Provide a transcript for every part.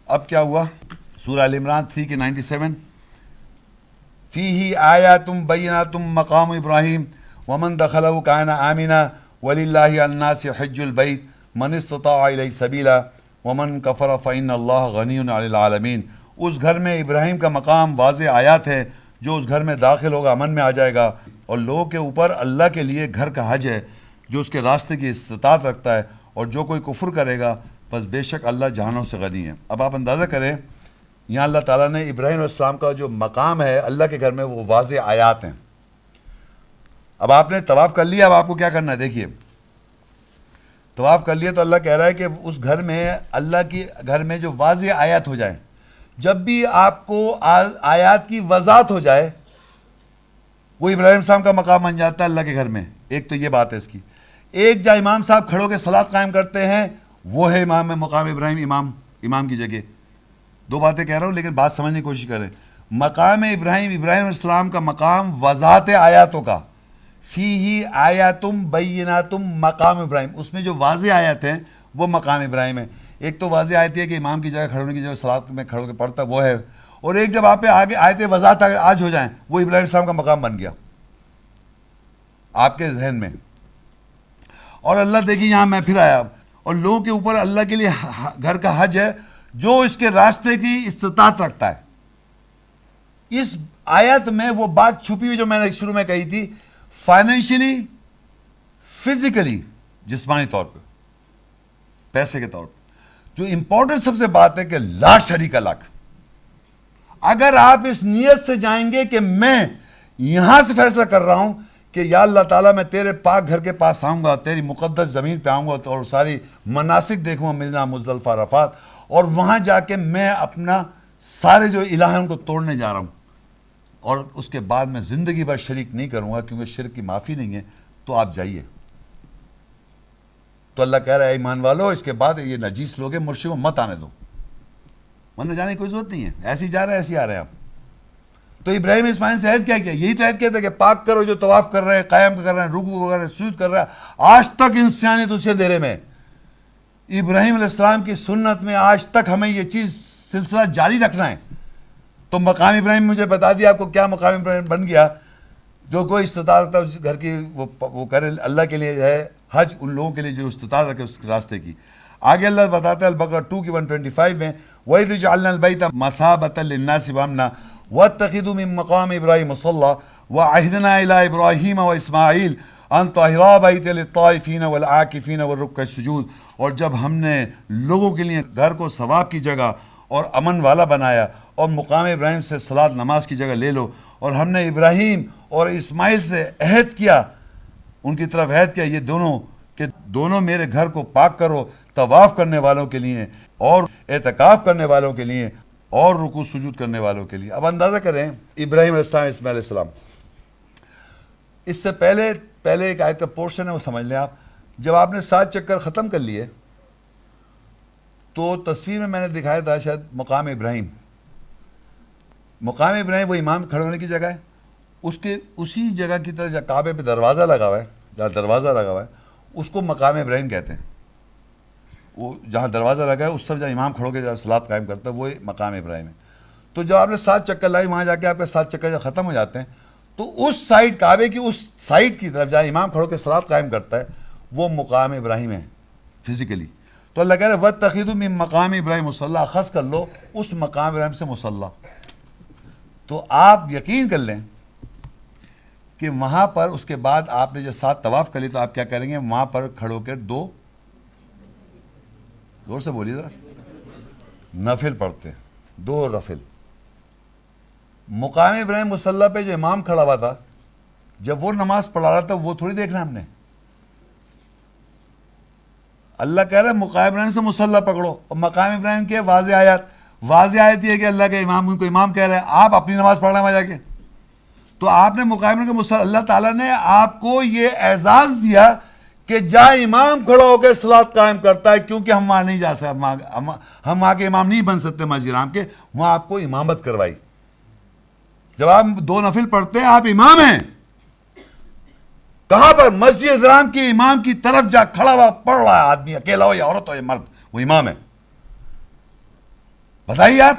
اب کیا ہوا؟ سورہ ال عمران 3 کے 97 فیہ آیات بینات مقام ابراہیم ومن دخلہ کان آمنا وللہ علی الناس حج البیت من استطاع الیہ سبیلا ومن کفر فإن اللہ غنی عن العالمین. اس گھر میں ابراہیم کا مقام واضح آیات ہے، جو اس گھر میں داخل ہوگا امن میں آ جائے گا، اور لوگوں کے اوپر اللہ کے لیے گھر کا حج ہے جو اس کے راستے کی استطاعت رکھتا ہے، اور جو کوئی کفر کرے گا بس بے شک اللہ جہانوں سے غنی ہے. اب آپ اندازہ کریں، یہاں اللہ تعالیٰ نے ابراہیم علیہ السلام کا جو مقام ہے اللہ کے گھر میں وہ واضح آیات ہیں. اب آپ نے طواف کر لیا، اب آپ کو کیا کرنا ہے؟ دیکھیے، طواف کر لیا تو اللہ کہہ رہا ہے کہ اس گھر میں، اللہ کی گھر میں جو واضح آیات ہو جائیں، جب بھی آپ کو آیات کی وضاحت ہو جائے وہ ابراہیم السلام کا مقام بن جاتا ہے اللہ کے گھر میں. ایک تو یہ بات ہے اس کی. ایک جہاں امام صاحب کھڑو کے صلاۃ قائم کرتے ہیں وہ ہے امام مقام ابراہیم، امام کی جگہ. دو باتیں کہہ رہا ہوں لیکن بات سمجھنے کی کوشش کریں. مقام ابراہیم علیہ السلام کا مقام وضاحت آیاتوں کا، فیہ آیاتم بیناتم مقام ابراہیم، اس میں جو واضح آیات ہیں وہ مقام ابراہیم ہے. ایک تو واضح آیت ہے کہ امام کی جگہ کھڑے ہونے کی جگہ صلاۃ میں کھڑو کے پڑھتا وہ ہے، اور ایک جب آپ پہ آگے آیت وضاحت آج ہو جائیں وہ ابراہیم علیہ السلام کا مقام بن گیا آپ کے ذہن میں. اور اللہ دیکھیے یہاں میں پھر آیا، اور لوگوں کے اوپر اللہ کے لیے گھر کا حج ہے جو اس کے راستے کی استطاعت رکھتا ہے. اس آیت میں وہ بات چھپی ہوئی جو میں نے شروع میں کہی تھی، فائنینشلی، فزیکلی، جسمانی طور پہ، پیسے کے طور پہ. جو امپورٹنٹ سب سے بات ہے کہ لا شریک لک. اگر آپ اس نیت سے جائیں گے کہ میں یہاں سے فیصلہ کر رہا ہوں کہ یا اللہ تعالیٰ میں تیرے پاک گھر کے پاس آؤں گا، تیری مقدس زمین پہ آؤں گا اور ساری مناسک دیکھوں گا، ملنا مزدلفہ عرفات، اور وہاں جا کے میں اپنا سارے جو الہ ہیں ان کو توڑنے جا رہا ہوں، اور اس کے بعد میں زندگی بھر شریک نہیں کروں گا کیونکہ شرک کی معافی نہیں ہے، تو آپ جائیے. تو اللہ کہہ رہا ہے ایمان والو، اس کے بعد یہ نجیس لوگ ہیں مرشد کو مت آنے دو، ورنہ جانے کی کوئی ضرورت نہیں ہے، ایسے ہی جا رہے ہیں، ایسے ہی آ رہے ہیں آپ. تو ابراہیم اسماعیل سے عہد کیا کیا؟ یہی تو عہد کیا تھا کہ پاک کرو جو طواف کر رہے ہیں، قائم کر رہے ہیں، رکوع کر رہے ہیں، سجود کر رہے ہیں. آج تک انسانیت اسے دے رہے میں ابراہیم علیہ السلام کی سنت میں آج تک ہمیں یہ چیز سلسلہ جاری رکھنا ہے. تو مقام ابراہیم مجھے بتا دیا آپ کو کیا مقام ابراہیم بن گیا. جو کوئی استطاعت رکھتا ہے اس گھر کی وہ کرے، اللہ کے لیے ہے حج، ان لوگوں کے لیے جو استطاعت رکھے اس راستے کی. آگے اللہ بتاتا ہے البقرہ 2 کی 125 میں، وَإِذْ جَعَلْنَا الْبَيْتَ مَثَابَةً لِلنَّاسِ وَأَمْنًا وَاتَّخِذُوا مِن مَّقَامِ إِبْرَاهِيمَ مُصَلًّى وَعَهِدْنَا إِلَىٰ إِبْرَاهِيمَ وَإِسْمَاعِيلَ أَن طَهِّرَا بَيْتِيَ لِلطَّائِفِينَ وَالْعَاكِفِينَ وَالرُّكَّعِ السُّجُودِ. اور جب ہم نے لوگوں کے لیے گھر کو ثواب کی جگہ اور امن والا بنایا، اور مقام ابراہیم سے صلاۃ نماز کی جگہ لے لو، اور ہم نے ابراہیم اور اسماعیل سے عہد کیا، ان کی طرف عہد کیا، یہ دونوں کہ دونوں میرے گھر کو پاک کرو، طواف کرنے والوں کے لیے اور اعتکاف کرنے والوں کے لیے اور رکوع سجود کرنے والوں کے لیے. اب اندازہ کریں ابراہیم علیہ السلام، اسماعیل علیہ السلام. اس سے پہلے ایک آیت کا پورشن ہے وہ سمجھ لیں آپ. جب آپ نے 7 چکر ختم کر لیے تو تصویر میں نے دکھایا تھا شاید مقام ابراہیم وہ امام کھڑے ہونے کی جگہ ہے، اس کے اسی جگہ کی طرف جہاں کعبے پہ دروازہ لگا ہوا ہے اس کو مقام ابراہیم کہتے ہیں. وہ جہاں دروازہ لگا ہے اس طرف جہاں امام کھڑو کے جہاں صلاۃ قائم کرتا ہے وہ مقام ابراہیم ہے. تو جب آپ نے 7 چکر لائی، وہاں جا کے آپ کے 7 چکر جب ختم ہو جاتے ہیں تو اس سائڈ، کعبے کی اس سائڈ کی طرف جہاں امام کھڑو کے صلاۃ قائم کرتا ہے وہ مقام ابراہیم ہے فزیکلی. تو اللہ کہہ رہے ہیں وَاتَّخِذُوا مِن مَّقَامِ إِبْرَاهِيمَ مُصَلًّى، اخذ کر لو اس مقام ابراہیم سے مصلی. تو آپ یقین کر لیں کہ وہاں پر اس کے بعد آپ نے جب 7 طواف کر لی تو آپ کیا کریں گے؟ وہاں پر کھڑو کے 2 زور سے بولیے ذرا، نفل پڑھتے ہیں، 2 نفل. مقام ابراہیم مصلی پہ جو امام کھڑا ہوا تھا جب وہ نماز پڑھا رہا تھا وہ تھوڑی دیکھنا ہم نے. اللہ کہہ رہا ہے مقام ابراہیم سے مصلی پکڑو، اور مقام ابراہیم کے واضح آیت یہ کہ اللہ کے امام ان کو امام کہہ رہے ہیں، آپ اپنی نماز پڑھ رہے ہیں وہاں جا کے. تو آپ نے مقام ابراہیم کے مصلی، اللہ تعالیٰ نے آپ کو یہ اعزاز دیا کہ جہاں امام کھڑا ہو کے صلاۃ قائم کرتا ہے، کیونکہ ہم وہاں نہیں جا سکتے، ہم وہاں کے امام نہیں بن سکتے مسجد حرام کے، وہاں آپ کو امامت کروائی. جب آپ 2 نفل پڑھتے ہیں آپ امام ہیں. کہاں پر؟ مسجد حرام کے امام کی طرف جا کھڑا ہوا پڑھ رہا ہے آدمی، اکیلا ہو یا عورت ہو یا مرد، وہ امام ہے. بتائیے آپ،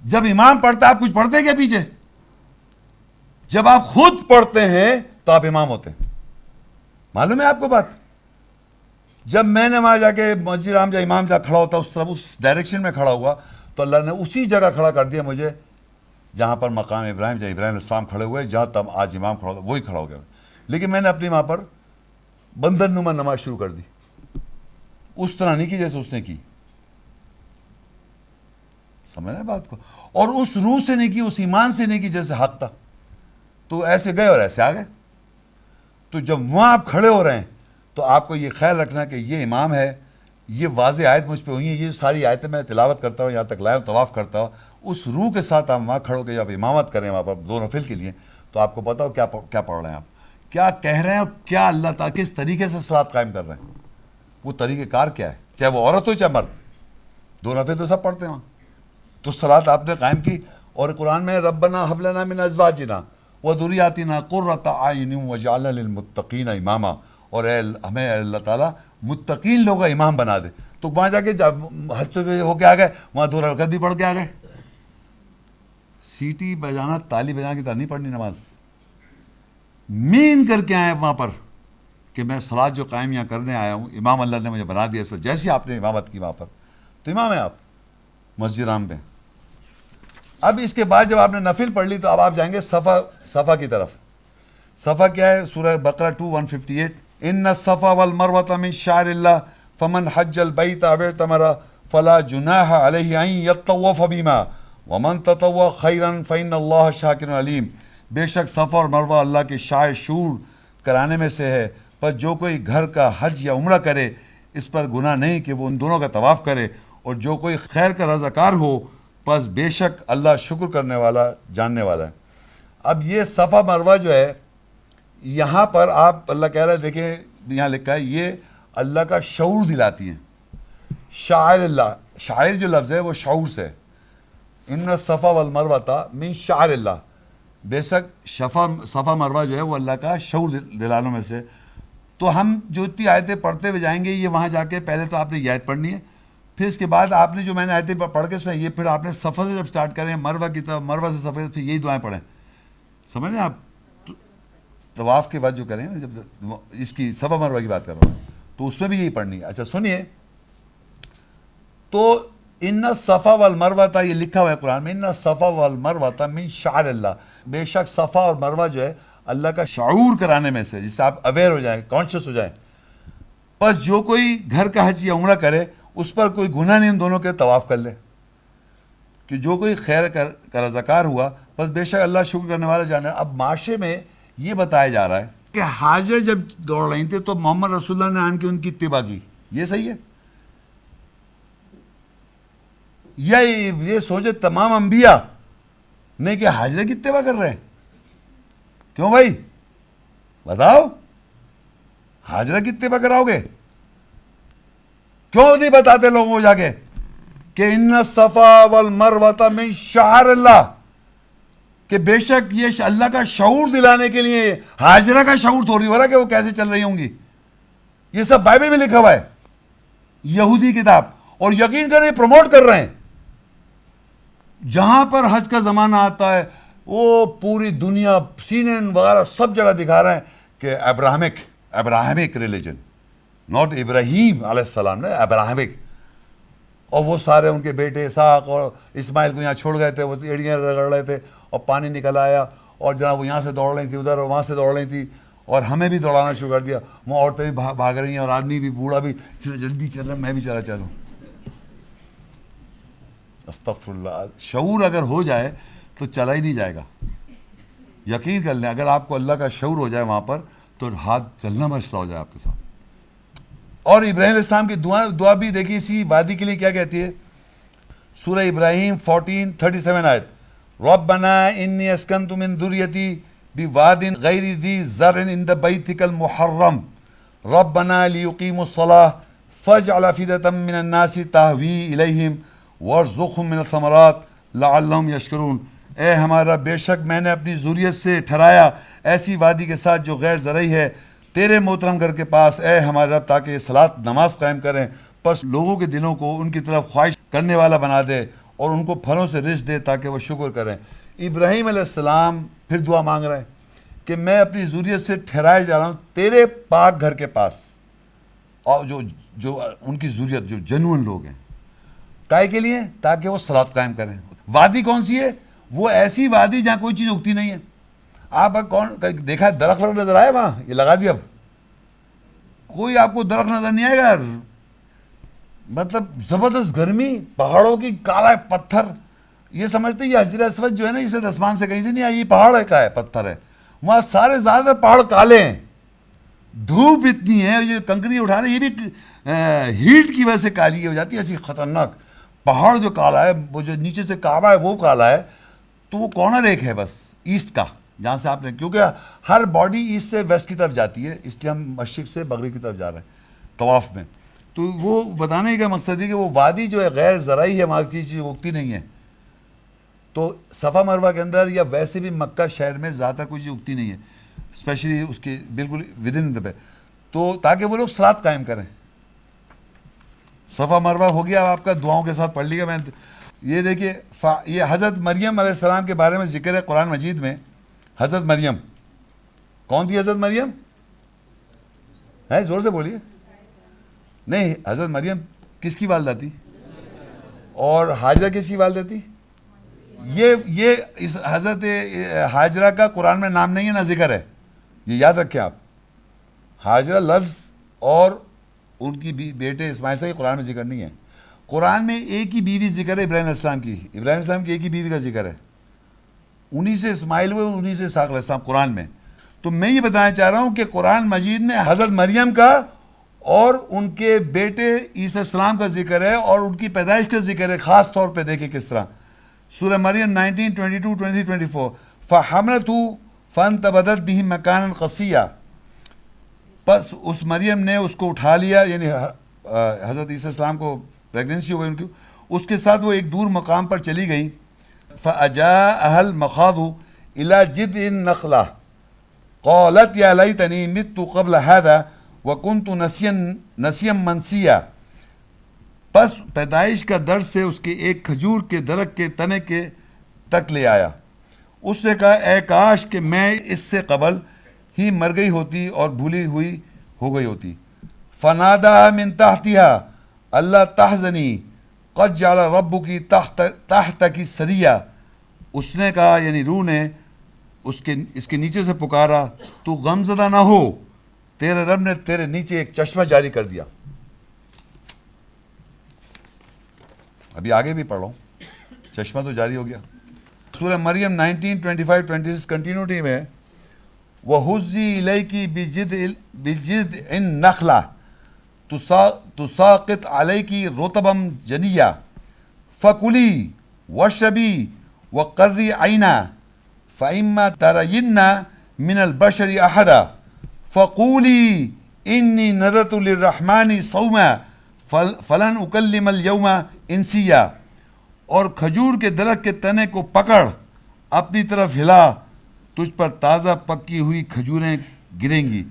جب امام پڑھتا ہے آپ کچھ پڑھتے ہیں کیا پیچھے؟ جب آپ خود پڑھتے ہیں تو آپ امام ہوتے ہیں. معلوم ہے آپ کو بات؟ جب میں نے وہاں جا کے مسجد رام جا امام جا کھڑا ہوتا اس طرف اس ڈائریکشن میں کھڑا ہوا تو اللہ نے اسی جگہ کھڑا کر دیا مجھے جہاں پر مقام ابراہیم جہاں ابراہیم علیہ السلام کھڑے ہوئے، جہاں تب آج امام کھڑا ہوتا وہی کھڑا ہو گیا. لیکن میں نے اپنی وہاں پر بندر نما نماز شروع کر دی، اس طرح نہیں کی جیسے اس نے کی. سمجھ رہے بات کو؟ اور اس روح سے نہیں کی، اس ایمان سے نہیں کی جیسے حق تھا. تو ایسے گئے اور ایسے آ گئے. تو جب وہاں آپ کھڑے ہو رہے ہیں تو آپ کو یہ خیال رکھنا کہ یہ امام ہے، یہ واضح آیت مجھ پہ ہوئی ہیں، یہ ساری آیتیں میں تلاوت کرتا ہوں، یہاں تک لائے طواف کرتا ہوں، اس روح کے ساتھ آپ وہاں کھڑے ہو کے جب امامت کریں وہاں پر 2 نفل کے لیے تو آپ کو پتا ہو کیا پڑھ رہے ہیں، آپ کیا کہہ رہے ہیں اور کیا اللہ تعالیٰ کس طریقے سے صلاۃ قائم کر رہے ہیں. وہ طریقہ کار کیا ہے، چاہے وہ عورت ہو چاہے مرد، 2 نفل تو سب پڑھتے ہیں وہاں. تو صلاۃ آپ نے قائم کی. اور قرآن میں ربنا هب لنا من ازواجنا وذریاتنا قرۃ اعین واجعلنا للمتقین اماما، اور اے ہمیں اللہ تعالیٰ متقین لوگوں کا امام بنا دے. تو وہاں جا کے جب حج ہو کے آ گئے وہاں 2 رکعت بھی پڑھ کے آ گئے. سیٹی بجانا تالی بجانا کی طرح نہیں پڑھنی نماز، مین کر کے آئے وہاں پر کہ میں صلاۃ جو قائم یہاں کرنے آیا ہوں، امام اللہ نے مجھے بنا دیا. جیسے آپ نے امامت کی وہاں پر تو امام ہیں آپ مسجد رام میں. اب اس کے بعد جب آپ نے نفل پڑھ لی تو اب آپ جائیں گے صفا کی طرف. صفا کیا ہے؟ سورہ بقرہ 2:158 ان الصفا والمروة من شعائر اللہ فمن حج البیت او اعتمر فلا جناح علیہ ان یطوف بہما ومن تطوع خیرا فإن اللہ شاکر علیم. بے شک صفا اور مروہ اللہ کے شعائر شور کرانے میں سے ہے، پر جو کوئی گھر کا حج یا عمرہ کرے اس پر گناہ نہیں کہ وہ ان دونوں کا طواف کرے، اور جو کوئی خیر کا رضاکار ہو پس بے شک اللہ شکر کرنے والا جاننے والا ہے. اب یہ صفا مروہ جو ہے یہاں پر آپ اللہ کہہ رہے ہیں، دیکھیں یہاں لکھا ہے یہ اللہ کا شعور دلاتی ہیں. شاعر اللہ، شاعر جو لفظ ہے وہ شعور سے، ان الصفا والمروہ من شعائر اللہ، بے شک صفا مروہ جو ہے وہ اللہ کا شعور دلانے میں سے. تو ہم جو اتنی آیتیں پڑھتے ہوئے جائیں گے یہ وہاں جا کے پہلے تو آپ نے یہ آیت پڑھنی ہے، پھر اس کے بعد آپ نے جو میں نے آیتیں پڑھ کے سنیں یہ پھر آپ نے صفا سے جب سٹارٹ کریں مروہ کی طرف، مروہ سے صفا، پھر یہی دعائیں پڑھیں. سمجھ رہے ہیں آپ؟ طواف کے بعد جو کریں جب اس کی صفا مروہ کی بات کر رہا ہوں تو اس میں بھی یہی پڑھنی ہے. اچھا سنیے، تو ان الصفا والمروہ یہ لکھا ہوا ہے قرآن میں، ان الصفا والمروہ من شعائر اللہ، بے شک صفا اور مروہ جو ہے اللہ کا شعور کرانے میں سے، جس سے آپ اویئر ہو جائیں، کانشیس ہو جائیں. بس جو کوئی گھر کا حج یا عمرہ کرے اس پر کوئی گناہ نہیں ان دونوں کے، طواف کر لے. کہ جو کوئی خیر کا رضاکار ہوا بس بے شک اللہ شکر کرنے والا جانا. اب معاشرے میں یہ بتایا جا رہا ہے کہ حاجر جب دوڑ رہی تھیں تو محمد رسول اللہ نے آن کے ان کی اتباع کی، یہ صحیح ہے؟ یا یہ سوچے تمام انبیاء نہیں کہ حاجر کی اتباع کر رہے ہیں؟ کیوں بھائی بتاؤ، حاجرہ کی اتباع کراؤ گے؟ کیوں نہیں بتاتے لوگوں کو جا کے کہ ان الصفا والمروہ من شعائر اللہ، کہ بے شک یہ اللہ کا شعور دلانے کے لیے. حاجرہ کا شعور تھوڑی ہو رہا کہ وہ کیسے چل رہی ہوں گی، یہ سب بائبل میں لکھا ہوا ہے، یہودی کتاب. اور یقین کریں پروموٹ کر رہے ہیں. جہاں پر حج کا زمانہ آتا ہے وہ پوری دنیا CNN وغیرہ سب جگہ دکھا رہے ہیں کہ ابراہمک ریلیجن، ناٹ ابراہیم علیہ السلام نے، ابراہمک. اور وہ سارے ان کے بیٹے اسحاق اور اسماعیل کو یہاں چھوڑ گئے تھے، وہ ایڑیاں رگڑ رہے تھے اور پانی نکل آیا اور جناب وہ یہاں سے دوڑ رہی تھی ادھر اور وہاں سے دوڑ رہی تھی اور ہمیں بھی دوڑانا شروع کر دیا. وہ عورتیں بھی بھاگ رہی ہیں اور آدمی بھی، بوڑھا بھی، جلدی چل رہا میں بھی چلا چلوں. استغفر اللہ. شعور اگر ہو جائے تو چلا ہی نہیں جائے گا. یقین کر لیں اگر آپ کو اللہ کا شعور ہو جائے وہاں پر تو ہاتھ چلنا مسئلہ ہو جائے آپ کے ساتھ. اور ابراہیم علیہ السلام کی دعا بھی دیکھیے اسی وادی کے لیے کیا کہتی ہے. سورہ ابراہیم 14:37 آیت، ربنا انی اسکنت من ذریتی بواد غیر ذی زرع عند بیتک المحرم ربنا لیقیموا الصلاة فاجعل افئدة من الناس تہوی الیہم وارزقہم من الثمرات لعلہم یشکرون. اے ہمارا بے شک میں نے اپنی ذریت سے ٹھہرایا ایسی وادی کے ساتھ جو غیر زرعی ہے تیرے محترم گھر کے پاس، اے ہمارے رب، تاکہ یہ صلاۃ نماز قائم کریں بس لوگوں کے دلوں کو ان کی طرف خواہش کرنے والا بنا دے اور ان کو پھلوں سے رزق دے تاکہ وہ شکر کریں. ابراہیم علیہ السلام پھر دعا مانگ رہے ہیں کہ میں اپنی ذریت سے ٹھہرائے جا رہا ہوں تیرے پاک گھر کے پاس، اور جو ان کی ذریت جو جنون لوگ ہیں، کائے کے لیے؟ تاکہ وہ صلاۃ قائم کریں. وادی کون سی ہے؟ وہ ایسی وادی جہاں کوئی چیز اگتی نہیں ہے. آپ کون دیکھا درخت ورخت نظر آئے وہاں؟ یہ لگا دیا، اب کوئی آپ کو درخت نظر نہیں آئے گا. مطلب زبردست گرمی، پہاڑوں کی کالا پتھر، یہ سمجھتے یہ حجر اسود جو ہے نا اسے آسمان سے کہیں سے نہیں آئی، یہ پہاڑ کا ہے، پتھر ہے. وہاں سارے زیادہ تر پہاڑ کالے ہیں، دھوپ اتنی ہے، یہ کنکری اٹھا رہے، یہ بھی ہیٹ کی وجہ سے کالی ہو جاتی ہے، ایسی خطرناک. پہاڑ جو کالا ہے، وہ جو نیچے سے کعبہ ہے وہ کالا ہے. تو وہ کارنر ایک ہے بس ایسٹ کا، جہاں سے آپ نے، کیونکہ ہر باڈی ایسٹ سے ویسٹ کی طرف جاتی ہے، اس لیے ہم مشرق سے مغرب کی طرف جا رہے ہیں طواف میں. تو وہ بتانے کا مقصد ہے کہ وہ وادی جو ہے غیر زرعی ہے، وہاں کی چیز اگتی نہیں ہے. تو صفا مروہ کے اندر یا ویسے بھی مکہ شہر میں زیادہ تر کوئی چیز اگتی نہیں ہے، اسپیشلی اس کے بالکل ودن پہ، تو تاکہ وہ لوگ صلاۃ قائم کریں. صفا مروہ ہو گیا آپ کا، دعاؤں کے ساتھ پڑھ لیے گا. میں یہ دیکھیے یہ حضرت مریم علیہ السلام کے بارے میں ذکر ہے قرآن مجید میں. حضرت مریم کون تھی؟ حضرت مریم ہے، زور سے بولیے. نہیں، حضرت مریم کس کی والدہ تھی؟ اور حاجرہ کس کی والدہ تھی؟ یہ اس حضرت حاجرہ کا قرآن میں نام نہیں ہے، نہ ذکر ہے، یہ یاد رکھیں آپ. حاجرہ لفظ اور ان کی بیٹے اسماعیل سے قرآن میں ذکر نہیں ہے. قرآن میں ایک ہی بیوی ذکر ہے، ابراہیم علیہ السلام کی. ابراہیم علیہ السلام کی ایک ہی بیوی کا ذکر ہے، انہی سے اسماعیل ہوئے، انہی سے اسحاق علیہ السلام قرآن میں. تو میں یہ بتانا چاہ رہا ہوں کہ قرآن مجید میں حضرت مریم کا اور ان کے بیٹے عیسیٰ السلام کا ذکر ہے، اور ان کی پیدائش کا ذکر ہے. خاص طور پہ دیکھیں کس طرح. سورہ مریم 19, 22, 23, 24 فَحَمْلَتُهُ فَانْتَبَذَتْ بِهِ مَكَانًا قَصِيًّا. بس اس مریم نے اس کو اٹھا لیا، یعنی حضرت عیسیٰ السلام کو پریگننسی ہو گئی ان کی، اس کے ساتھ وہ ایک دور مقام پر چلی گئی. فَأَجَاءَهَا الْمَخَاضُ إِلَى جِذْعِ النَّخْلَةِ قَالَتْ يَا لَيْتَنِي مِتُّ قَبْلَ هَذَا وَكُنْتُ نَسِيًّا مَنْسِيًّا. بس پیدائش کا درد سے اس کے ایک کھجور کے درخت کے تنے کے تک لے آیا. اس نے کہا اے کاش کہ میں اس سے قبل ہی مر گئی ہوتی اور بھولی ہوئی ہو گئی ہوتی. فناداها من تحتها اللہ تحزنی قد جعل ربک تحتک سریا. اس نے کہا، یعنی روح نے اس کے نیچے سے پکارا، تو غمزدہ نہ ہو، تیرے رب نے تیرے نیچے ایک چشمہ جاری کر دیا. ابھی آگے بھی پڑھ رہا ہوں، چشمہ تو جاری ہو گیا. سورہ مریم 19, 25, 26 کنٹینیوٹی میں وَهُزِّي إِلَيْكِ بِجِذْعِ النَّخْلَةِ تُسَاقِطْ عَلَيْكِ رُطَبًا جَنِيًّا فَكُلِي وَاشْرَبِي وَقَرِّي عَيْنًا فَإِمَّا تَرَيِنَّ مِنَ الْبَشَرِ أَحَدًا فَقُولِي إِنِّي نَذَرْتُ لِلرَّحْمَنِ صَوْمًا فَلَنْ أُكَلِّمَ الْيَوْمَ إِنسِيًّا. اور کھجور کے درخت کے تنے کو پکڑ، اپنی طرف ہلا، تجھ پر تازہ پکی ہوئی کھجوریں گریں گی.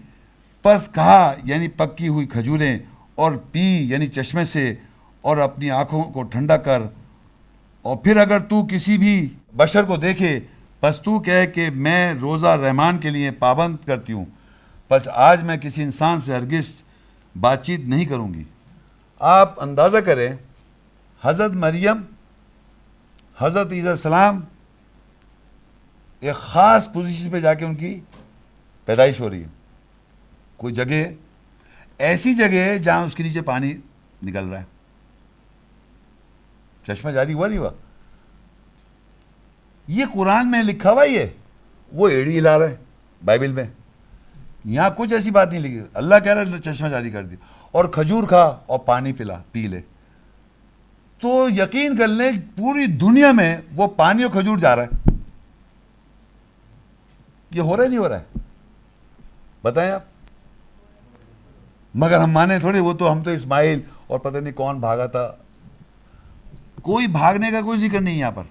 پس کہا، یعنی پکی ہوئی کھجوریں، اور پی، یعنی چشمے سے، اور اپنی آنکھوں کو ٹھنڈا کر. اور پھر اگر تو کسی بھی بشر کو دیکھے، پس تو کہے کہ میں روزہ رحمان کے لیے پابند کرتی ہوں، پس آج میں کسی انسان سے ہرگز بات چیت نہیں کروں گی. آپ اندازہ کریں، حضرت مریم، حضرت عیسیٰ السلام، ایک خاص پوزیشن پہ جا کے ان کی پیدائش ہو رہی ہے. کوئی جگہ، ایسی جگہ ہے جہاں اس کے نیچے پانی نکل رہا ہے. چشمہ جاری ہوا نہیں ہوا؟ یہ قرآن میں لکھا ہوا ہی ہے. وہ ایڑی ہلا رہا ہے بائبل میں، یہاں کچھ ایسی بات نہیں لکھی. اللہ کہہ رہا ہے چشمہ جاری کر دی، اور کھجور کھا اور پانی پی لے. تو یقین کر لیں پوری دنیا میں وہ پانی اور کھجور جا رہا ہے. یہ ہو رہا ہے نہیں ہو رہا ہے؟ بتائیں آپ. مگر ہم مانے تھوڑی، وہ تو ہم تو اسماعیل اور پتہ نہیں کون بھاگا تھا. کوئی بھاگنے کا کوئی ذکر نہیں یہاں پر.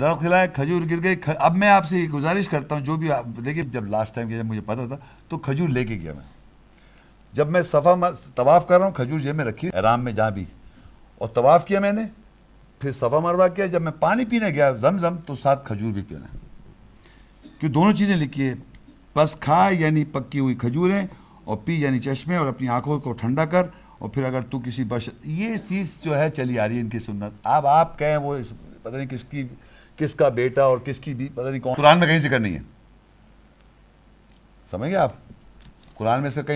درخت کھلائے، کھجور گر گئے. اب میں آپ سے گزارش کرتا ہوں، جو بھی دیکھیے، جب لاسٹ ٹائم جب مجھے پتا تھا تو کھجور لے کے گیا میں. جب میں طواف کر رہا ہوں کھجور جیب میں رکھی احرام میں جہاں بھی، اور طواف کیا میں نے، پھر صفا مروہ کیا، جب میں پانی پینے گیا زمزم تو ساتھ کھجور بھی پینا، کہ دونوں چیزیں لکھی ہے. بس کھا یعنی پکی ہوئی کھجوریں، اور پی یعنی چشمے، اور اپنی آنکھوں کو ٹھنڈا کر، اور پھر اگر تو کسی یہ چیز جو ہے چلی آ رہی ہے ان کی سنت. اب آپ کہیں وہ پتہ نہیں کس کا بیٹا اور کس کی بھی پتہ نہیں کون، قرآن میں کہیں ذکر نہیں ہے. سمجھ گئے آپ؟ قرآن میں سے کہیں